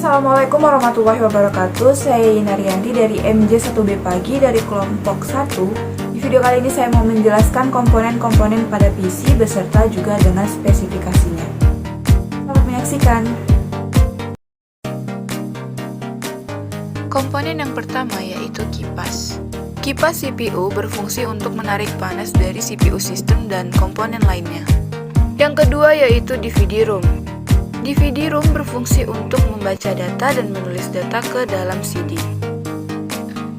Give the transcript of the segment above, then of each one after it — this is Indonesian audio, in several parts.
Assalamualaikum warahmatullahi wabarakatuh. Saya Yinarianti dari MJ1B Pagi dari kelompok 1. Di video kali ini saya mau menjelaskan komponen-komponen pada PC beserta juga dengan spesifikasinya. Selamat menyaksikan. Komponen yang pertama yaitu kipas. Kipas CPU berfungsi untuk menarik panas dari CPU sistem dan komponen lainnya. Yang kedua yaitu DVD-ROM. DVD-ROM berfungsi untuk membaca data dan menulis data ke dalam CD.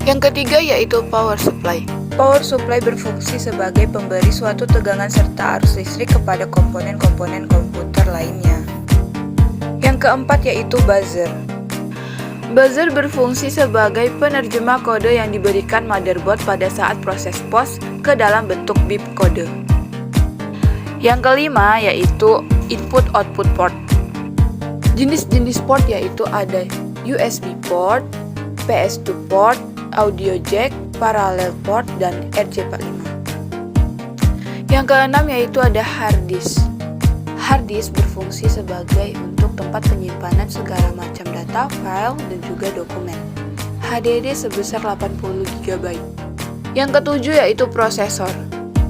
Yang ketiga yaitu power supply. Power supply berfungsi sebagai pemberi suatu tegangan serta arus listrik kepada komponen-komponen komputer lainnya. Yang keempat yaitu buzzer. Buzzer berfungsi sebagai penerjemah kode yang diberikan motherboard pada saat proses POS ke dalam bentuk bit kode. Yang kelima yaitu input-output port. Jenis-jenis port yaitu ada USB port, PS2 port, audio jack, parallel port, dan RJ45. Yang keenam yaitu ada hard disk. Hard disk berfungsi sebagai untuk tempat penyimpanan segala macam data, file, dan juga dokumen. HDD sebesar 80 GB. Yang ketujuh yaitu prosesor.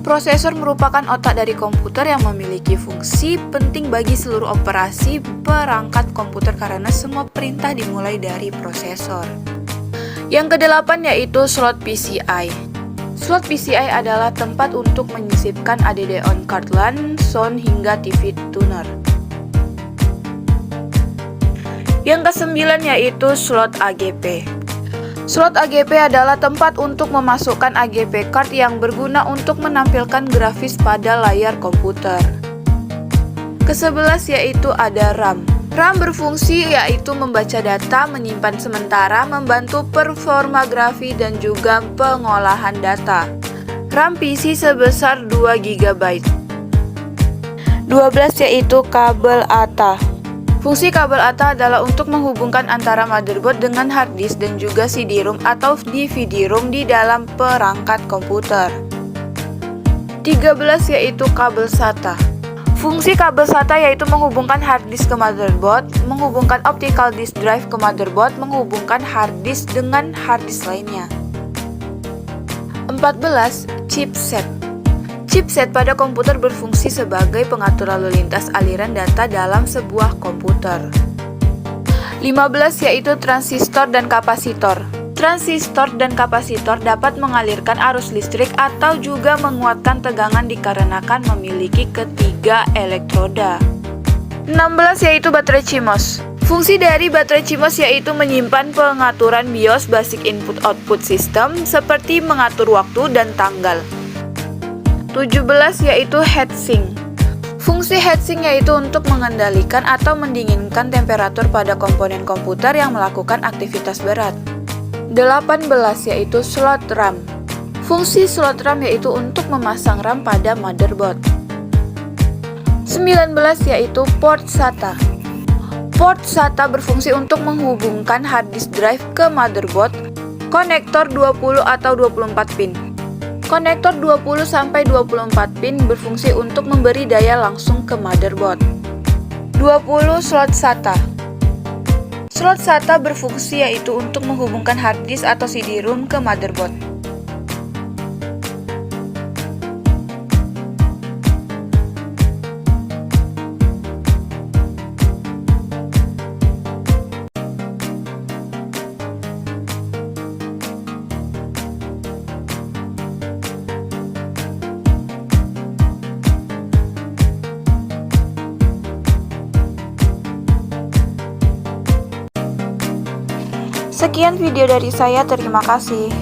Prosesor merupakan otak dari komputer yang memiliki fungsi penting bagi seluruh operasi perangkat komputer karena semua perintah dimulai dari prosesor. Yang kedelapan yaitu slot PCI. Slot PCI adalah tempat untuk menyisipkan ADD on card LAN, sound, hingga TV tuner. Yang kesembilan yaitu slot AGP. Slot AGP adalah tempat untuk memasukkan AGP card yang berguna untuk menampilkan grafis pada layar komputer. Ke-11 yaitu ada RAM. RAM berfungsi yaitu membaca data, menyimpan sementara, membantu performa grafis dan juga pengolahan data. RAM PC sebesar 2 GB. 12 yaitu kabel ATA. Fungsi kabel ATA adalah untuk menghubungkan antara motherboard dengan hard disk dan juga CD-ROM atau DVD-ROM di dalam perangkat komputer. 13 yaitu kabel SATA. Fungsi kabel SATA yaitu menghubungkan hard disk ke motherboard, menghubungkan optical disk drive ke motherboard, menghubungkan hard disk dengan hard disk lainnya. 14. Chipset. Chipset pada komputer berfungsi sebagai pengatur lalu lintas aliran data dalam sebuah komputer. 15 yaitu transistor dan kapasitor. Transistor dan kapasitor dapat mengalirkan arus listrik atau juga menguatkan tegangan dikarenakan memiliki ketiga elektroda. 16 yaitu baterai CMOS. Fungsi dari baterai CMOS yaitu menyimpan pengaturan BIOS Basic Input Output System seperti mengatur waktu dan tanggal. 17 yaitu heatsink. Fungsi heatsink yaitu untuk mengendalikan atau mendinginkan temperatur pada komponen komputer yang melakukan aktivitas berat. 18 yaitu slot RAM. Fungsi slot RAM yaitu untuk memasang RAM pada motherboard. 19 yaitu port SATA. Port SATA berfungsi untuk menghubungkan hard disk drive ke motherboard. Konektor 20 atau 24 pin. Konektor 20-24 pin berfungsi untuk memberi daya langsung ke motherboard. 20 slot SATA. Slot SATA berfungsi yaitu untuk menghubungkan hard disk atau CD-ROM ke motherboard. Sekian video dari saya, terima kasih.